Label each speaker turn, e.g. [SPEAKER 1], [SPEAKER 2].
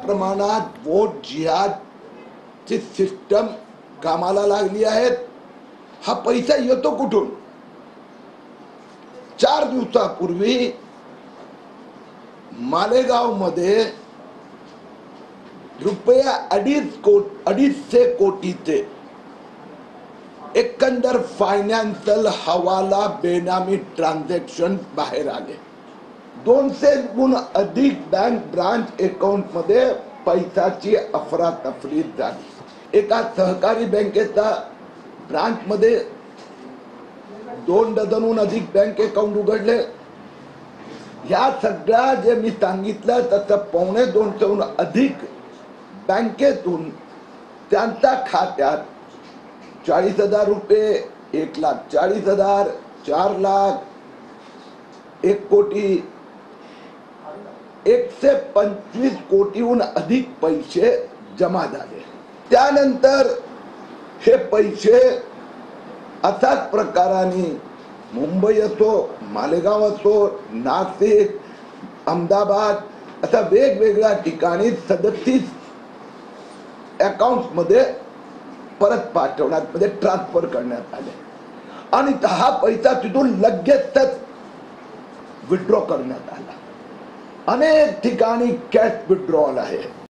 [SPEAKER 1] प्रमाणात वोट जिहाद ची सिस्टम कामाला लागली आहे। हा पैसा येतो कुठून? 4 दिवसापूर्वी मालेगाव मध्ये रुपया 250 कोटीचे एकंदर फायनान्शियल हवाला बेनामी ट्रान्झॅक्शन बाहेर आले। 200हून अधिक बँक ब्रांच अकाउंट मध्ये पैशाची अफरातफरी झाली। एका सहकारी बँकेचा ब्रांच मध्ये 2 डझनहून अधिक बँक अकाउंट उघडले। या सगळ्या जे मी सांगितलं त्याचं 250हून अधिक बँकेतून त्यांच्या खात्यात 40,000 रुपये, 1,40,000, 4 लाख, 1 कोटी, 125 कोटीहून अधिक पैसे जमा झाले। त्यानंतर हे पैसे असाच प्रकाराने मुंबई असो, मालेगाव असो, नाशिक, अहमदाबाद अशा वेगवेगळ्या ठिकाणी 37 अकाउंट मध्ये परत पाठवण्यात मध्ये ट्रान्सफर करण्यात आले आणि हा पैसा तिथून लगेचच विथड्रॉ करण्यात आला। अनेक ठिकाणी कॅश विथड्रॉल आहे।